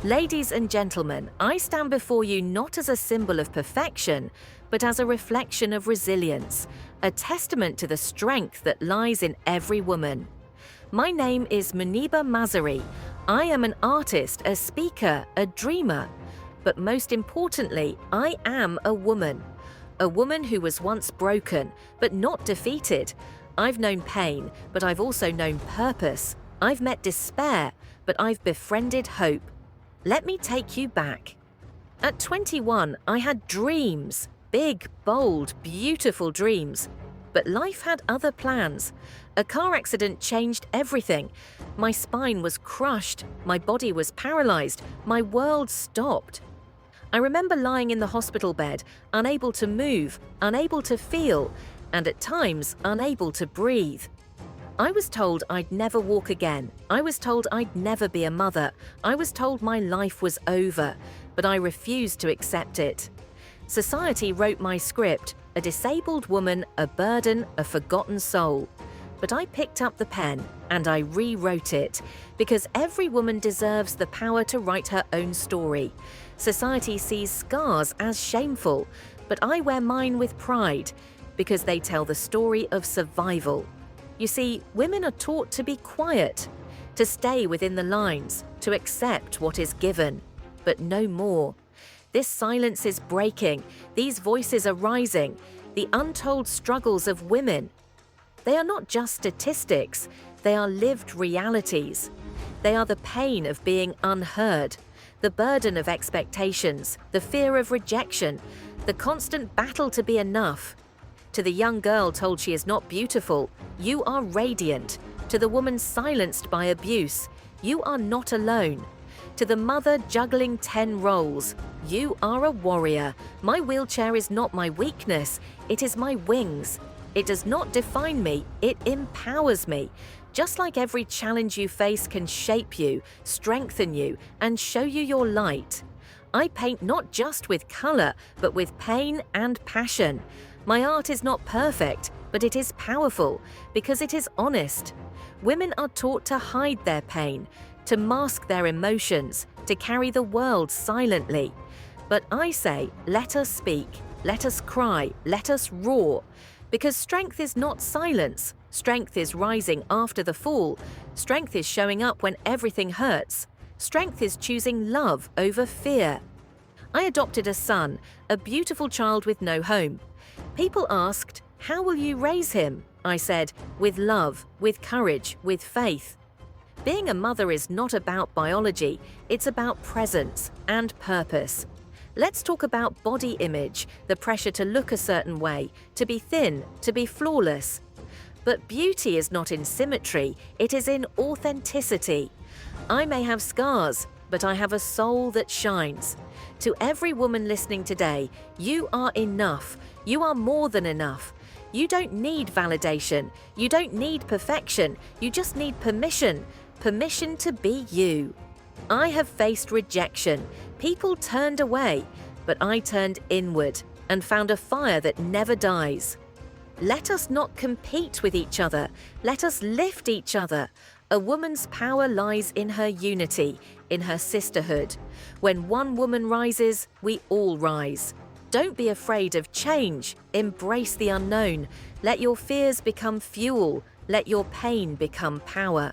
Ladies and gentlemen, I stand before you not as a symbol of perfection, but as a reflection of resilience, a testament to the strength that lies in every woman. My name is Muniba Mazari. I am an artist, a speaker, a dreamer. But most importantly, I am a woman. A woman who was once broken, but not defeated. I've known pain, but I've also known purpose. I've met despair, but I've befriended hope. Let me take you back. At 21, I had dreams. Big, bold, beautiful dreams. But life had other plans. A car accident changed everything. My spine was crushed. My body was paralyzed. My world stopped. I remember lying in the hospital bed, unable to move, unable to feel, and at times unable to breathe. I was told I'd never walk again. I was told I'd never be a mother. I was told my life was over, but I refused to accept it. Society wrote my script, a disabled woman, a burden, a forgotten soul. But I picked up the pen and I rewrote it, because every woman deserves the power to write her own story. Society sees scars as shameful, but I wear mine with pride, because they tell the story of survival. You see, women are taught to be quiet, to stay within the lines, to accept what is given, but no more. This silence is breaking. These voices are rising. The untold struggles of women. They are not just statistics. They are lived realities. They are the pain of being unheard, the burden of expectations, the fear of rejection, the constant battle to be enough. To the young girl told she is not beautiful, you are radiant. To the woman silenced by abuse, you are not alone. To the mother juggling 10 roles, you are a warrior. My wheelchair is not my weakness, it is my wings. It does not define me, it empowers me. Just like every challenge you face can shape you, strengthen you, and show you your light. I paint not just with color, but with pain and passion. My art is not perfect, but it is powerful because it is honest. Women are taught to hide their pain, to mask their emotions, to carry the world silently. But I say, let us speak, let us cry, let us roar. Because strength is not silence. Strength is rising after the fall. Strength is showing up when everything hurts. Strength is choosing love over fear. I adopted a son, a beautiful child with no home. People asked, "How will you raise him?" I said, "With love, with courage, with faith." Being a mother is not about biology, it's about presence and purpose. Let's talk about body image, the pressure to look a certain way, to be thin, to be flawless. But beauty is not in symmetry, it is in authenticity. I may have scars, but I have a soul that shines. To every woman listening today, you are enough. You are more than enough. You don't need validation. You don't need perfection. You just need permission. Permission to be you. I have faced rejection. People turned away, but I turned inward and found a fire that never dies. Let us not compete with each other. Let us lift each other. A woman's power lies in her unity, in her sisterhood. When one woman rises, we all rise. Don't be afraid of change. Embrace the unknown. Let your fears become fuel. Let your pain become power.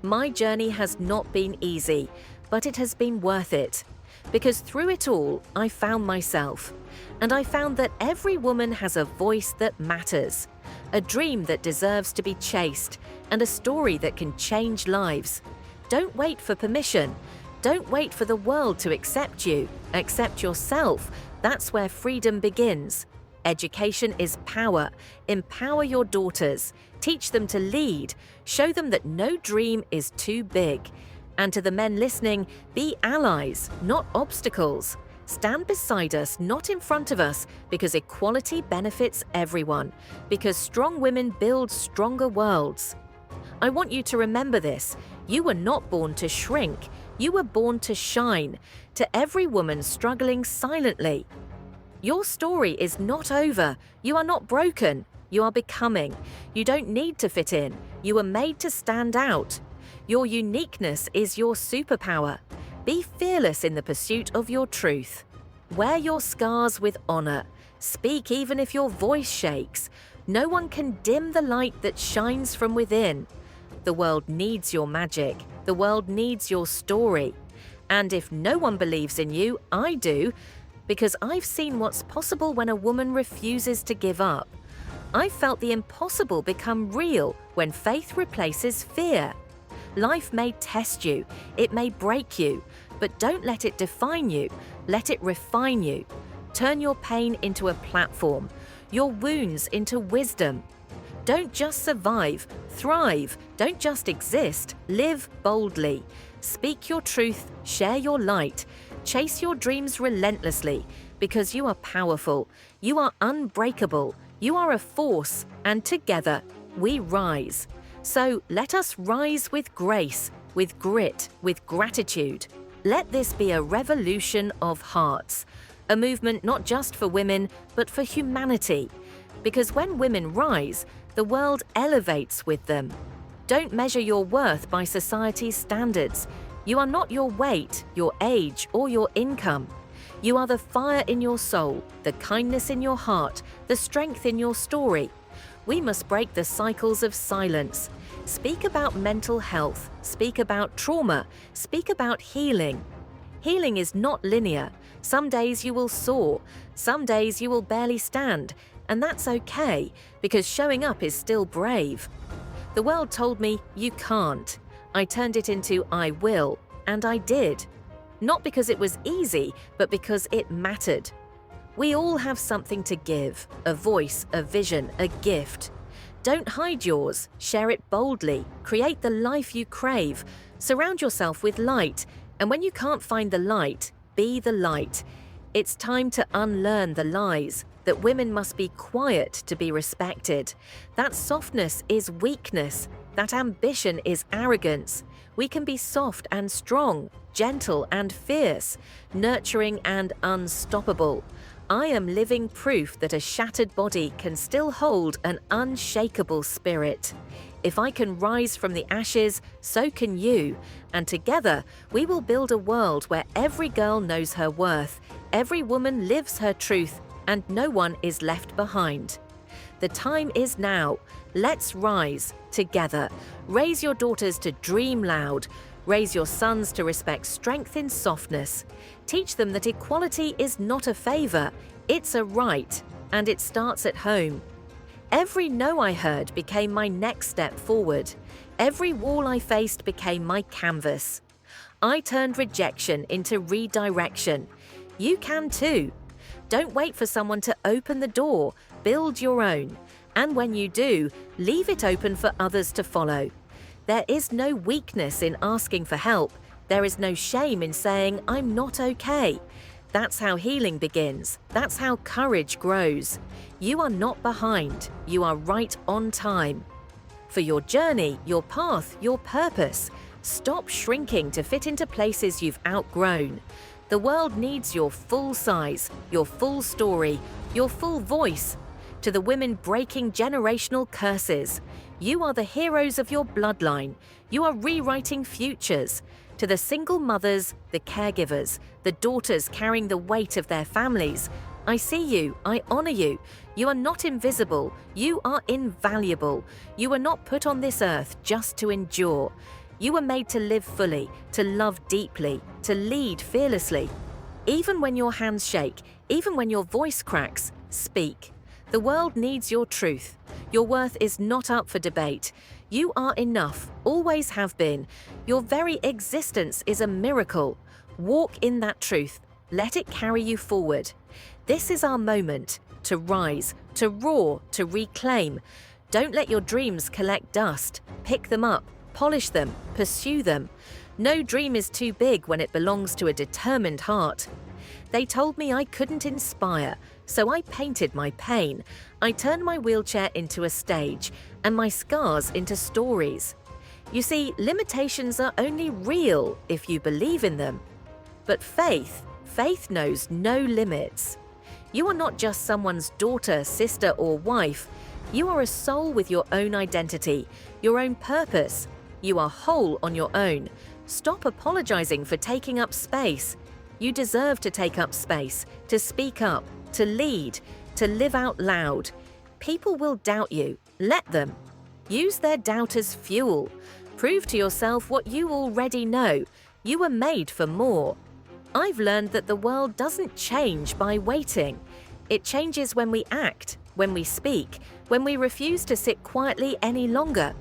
My journey has not been easy, but it has been worth it. Because through it all, I found myself. And I found that every woman has a voice that matters, a dream that deserves to be chased, and a story that can change lives. Don't wait for permission. Don't wait for the world to accept you. Accept yourself. That's where freedom begins. Education is power. Empower your daughters. Teach them to lead. Show them that no dream is too big. And to the men listening, be allies, not obstacles. Stand beside us, not in front of us, because equality benefits everyone. Because strong women build stronger worlds. I want you to remember this. You were not born to shrink. You were born to shine. To every woman struggling silently. Your story is not over. You are not broken. You are becoming. You don't need to fit in. You were made to stand out. Your uniqueness is your superpower. Be fearless in the pursuit of your truth. Wear your scars with honor. Speak even if your voice shakes. No one can dim the light that shines from within. The world needs your magic. The world needs your story. And if no one believes in you, I do, because I've seen what's possible when a woman refuses to give up. I've felt the impossible become real when faith replaces fear. Life may test you, it may break you, but don't let it define you, let it refine you. Turn your pain into a platform, your wounds into wisdom. Don't just survive, thrive. Don't just exist, live boldly. Speak your truth, share your light. Chase your dreams relentlessly, because you are powerful, you are unbreakable, you are a force, and together we rise. So let us rise with grace, with grit, with gratitude. Let this be a revolution of hearts, a movement not just for women, but for humanity. Because when women rise, the world elevates with them. Don't measure your worth by society's standards. You are not your weight, your age, or your income. You are the fire in your soul, the kindness in your heart, the strength in your story. We must break the cycles of silence. Speak about mental health, speak about trauma, speak about healing. Healing is not linear. Some days you will soar, some days you will barely stand, and that's okay, because showing up is still brave. The world told me, you can't. I turned it into I will, and I did. Not because it was easy, but because it mattered. We all have something to give, a voice, a vision, a gift. Don't hide yours, share it boldly, create the life you crave, surround yourself with light, and when you can't find the light, be the light. It's time to unlearn the lies, that women must be quiet to be respected, that softness is weakness, that ambition is arrogance. We can be soft and strong, gentle and fierce, nurturing and unstoppable. I am living proof that a shattered body can still hold an unshakable spirit. If I can rise from the ashes, so can you. And together, we will build a world where every girl knows her worth, every woman lives her truth, and no one is left behind. The time is now. Let's rise together. Raise your daughters to dream loud. Raise your sons to respect strength in softness. Teach them that equality is not a favor, it's a right, and it starts at home. Every no I heard became my next step forward. Every wall I faced became my canvas. I turned rejection into redirection. You can too. Don't wait for someone to open the door. Build your own. And when you do, leave it open for others to follow. There is no weakness in asking for help. There is no shame in saying, I'm not okay. That's how healing begins. That's how courage grows. You are not behind. You are right on time. For your journey, your path, your purpose, stop shrinking to fit into places you've outgrown. The world needs your full size, your full story, your full voice. To the women breaking generational curses, you are the heroes of your bloodline. You are rewriting futures. To the single mothers, the caregivers, the daughters carrying the weight of their families, I see you, I honor you. You are not invisible, you are invaluable. You were not put on this earth just to endure. You were made to live fully, to love deeply, to lead fearlessly. Even when your hands shake, even when your voice cracks, speak. The world needs your truth. Your worth is not up for debate. You are enough, always have been. Your very existence is a miracle. Walk in that truth. Let it carry you forward. This is our moment to rise, to roar, to reclaim. Don't let your dreams collect dust. Pick them up, polish them, pursue them. No dream is too big when it belongs to a determined heart. They told me I couldn't inspire, so I painted my pain. I turned my wheelchair into a stage and my scars into stories. You see, limitations are only real if you believe in them. But faith knows no limits. You are not just someone's daughter, sister, or wife. You are a soul with your own identity, your own purpose. You are whole on your own. Stop apologizing for taking up space. You deserve to take up space, to speak up, to lead, to live out loud. People will doubt you. Let them. Use their doubt as fuel. Prove to yourself what you already know. You were made for more. I've learned that the world doesn't change by waiting. It changes when we act, when we speak, when we refuse to sit quietly any longer.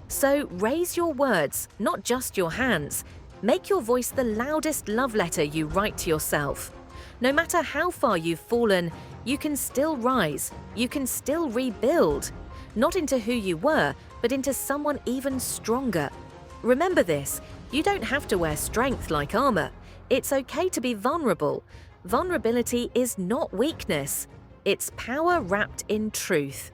So raise your words, not just your hands. Make your voice the loudest love letter you write to yourself. No matter how far you've fallen, you can still rise. You can still rebuild. Not into who you were, but into someone even stronger. Remember this, you don't have to wear strength like armor. It's okay to be vulnerable. Vulnerability is not weakness. It's power wrapped in truth.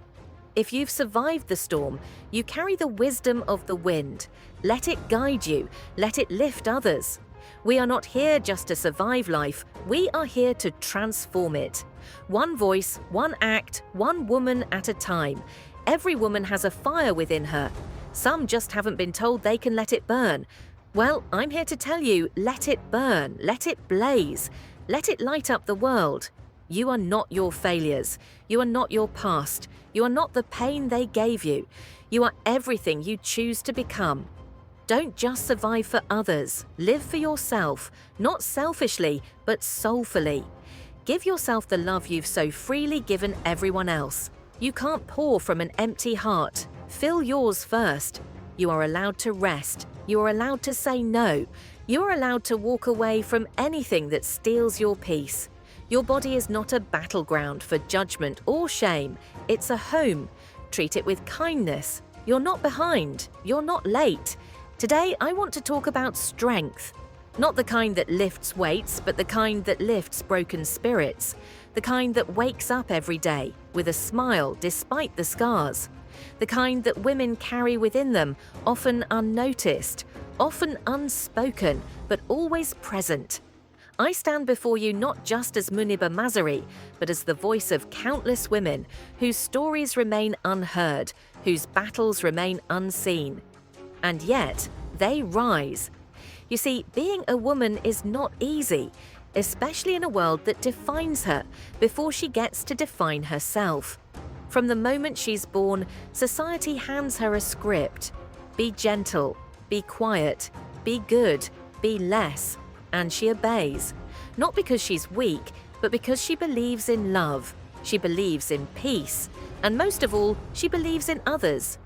If you've survived the storm, you carry the wisdom of the wind. Let it guide you. Let it lift others. We are not here just to survive life. We are here to transform it. One voice, one act, one woman at a time. Every woman has a fire within her. Some just haven't been told they can let it burn. Well, I'm here to tell you, let it burn, let it blaze, let it light up the world. You are not your failures. You are not your past. You are not the pain they gave you. You are everything you choose to become. Don't just survive for others. Live for yourself, not selfishly, but soulfully. Give yourself the love you've so freely given everyone else. You can't pour from an empty heart. Fill yours first. You are allowed to rest. You are allowed to say no. You are allowed to walk away from anything that steals your peace. Your body is not a battleground for judgment or shame. It's a home. Treat it with kindness. You're not behind. You're not late. Today, I want to talk about strength. Not the kind that lifts weights, but the kind that lifts broken spirits. The kind that wakes up every day with a smile despite the scars. The kind that women carry within them, often unnoticed, often unspoken, but always present. I stand before you not just as Muniba Mazari, but as the voice of countless women whose stories remain unheard, whose battles remain unseen. And yet, they rise. You see, being a woman is not easy, especially in a world that defines her before she gets to define herself. From the moment she's born, society hands her a script. Be gentle, be quiet, be good, be less. And she obeys. Not because she's weak, but because she believes in love. She believes in peace. And most of all, she believes in others.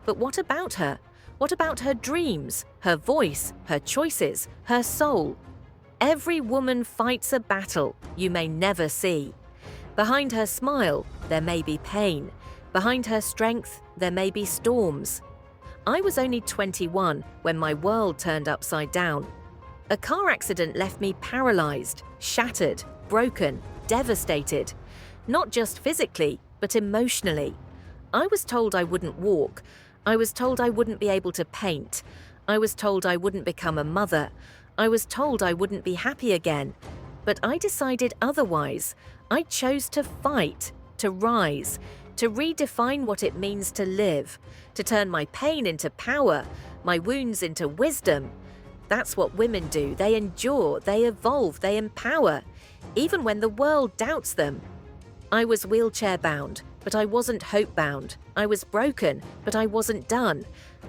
But what about her? What about her dreams, her voice, her choices, her soul? Every woman fights a battle you may never see. Behind her smile, there may be pain. Behind her strength, there may be storms. I was only 21 when my world turned upside down. A car accident left me paralyzed, shattered, broken, devastated. Not just physically, but emotionally. I was told I wouldn't walk. I was told I wouldn't be able to paint. I was told I wouldn't become a mother. I was told I wouldn't be happy again. But I decided otherwise. I chose to fight, to rise, to redefine what it means to live, to turn my pain into power, my wounds into wisdom. That's what women do. They endure, they evolve, they empower, even when the world doubts them. I was wheelchair-bound, but I wasn't hope-bound. I was broken, but I wasn't done.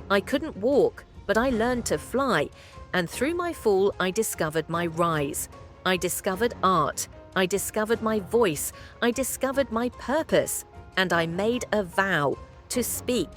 I couldn't walk, but I learned to fly. And through my fall, I discovered my rise. I discovered art. I discovered my voice. I discovered my purpose. And I made a vow to speak,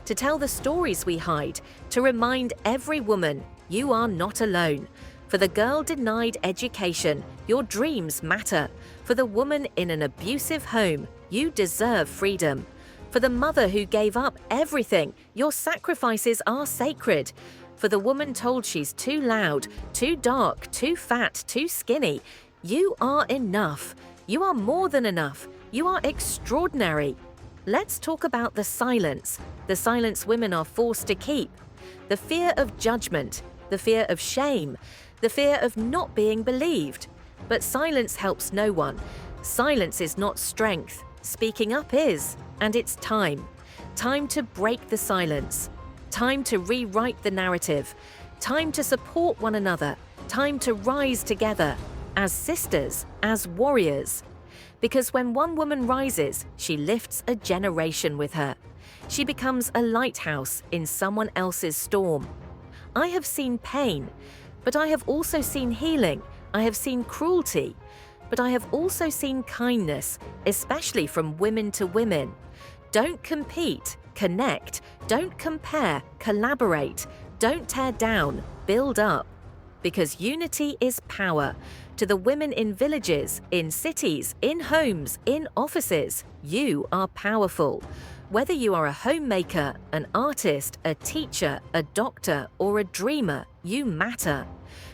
to tell the stories we hide, to remind every woman you are not alone. For the girl denied education, your dreams matter. For the woman in an abusive home, you deserve freedom. For the mother who gave up everything, your sacrifices are sacred. For the woman told she's too loud, too dark, too fat, too skinny, you are enough. You are more than enough. You are extraordinary. Let's talk about the silence women are forced to keep. The fear of judgment, the fear of shame, the fear of not being believed. But silence helps no one. Silence is not strength. Speaking up is, and it's time. Time to break the silence. Time to rewrite the narrative. Time to support one another. Time to rise together, as sisters, as warriors. Because when one woman rises, she lifts a generation with her. She becomes a lighthouse in someone else's storm. I have seen pain, but I have also seen healing. I have seen cruelty, but I have also seen kindness, especially from women to women. Don't compete, connect. Don't compare, collaborate. Don't tear down, build up. Because unity is power. To the women in villages, in cities, in homes, in offices, you are powerful. Whether you are a homemaker, an artist, a teacher, a doctor, or a dreamer, you matter.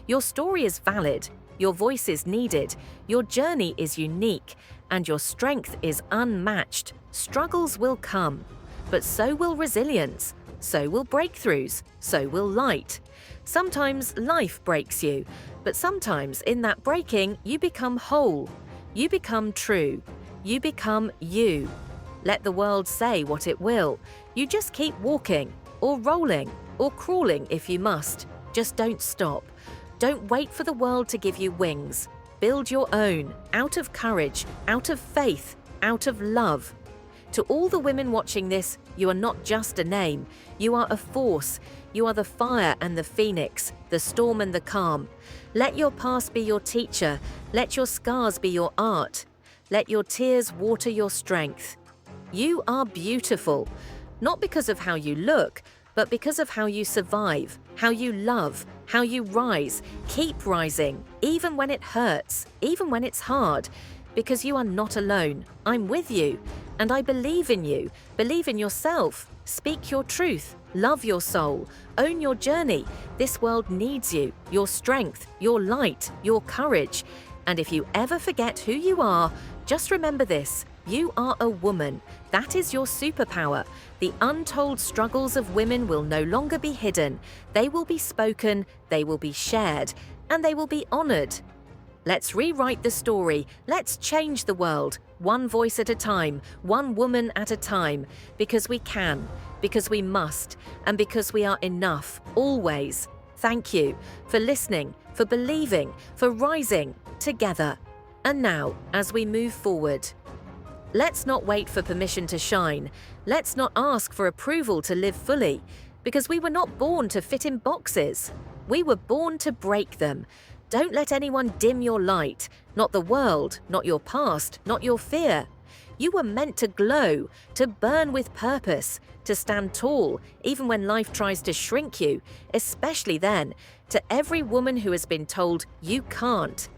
Your story is valid, your voice is needed, your journey is unique, and your strength is unmatched. Struggles will come, but so will resilience, so will breakthroughs, so will light. Sometimes life breaks you, but sometimes in that breaking, you become whole. You become true. You become you. Let the world say what it will. You just keep walking, or rolling, or crawling if you must. Just don't stop. Don't wait for the world to give you wings. Build your own, out of courage, out of faith, out of love. To all the women watching this, you are not just a name. You are a force. You are the fire and the phoenix, the storm and the calm. Let your past be your teacher. Let your scars be your art. Let your tears water your strength. You are beautiful, not because of how you look, but because of how you survive, how you love, how you rise. Keep rising, even when it hurts, even when it's hard, because you are not alone. I'm with you, and I believe in you. Believe in yourself. Speak your truth. Love your soul. Own your journey. This world needs you, your strength, your light, your courage. And if you ever forget who you are, just remember this. You are a woman. That is your superpower. The untold struggles of women will no longer be hidden. They will be spoken, they will be shared, and they will be honored. Let's rewrite the story. Let's change the world. One voice at a time, one woman at a time. Because we can, because we must, and because we are enough, always. Thank you for listening, for believing, for rising together. And now, as we move forward, let's not wait for permission to shine. Let's not ask for approval to live fully, because we were not born to fit in boxes. We were born to break them. Don't let anyone dim your light. Not the world, not your past, not your fear. You were meant to glow, to burn with purpose, to stand tall, even when life tries to shrink you, especially then. To every woman who has been told you can't,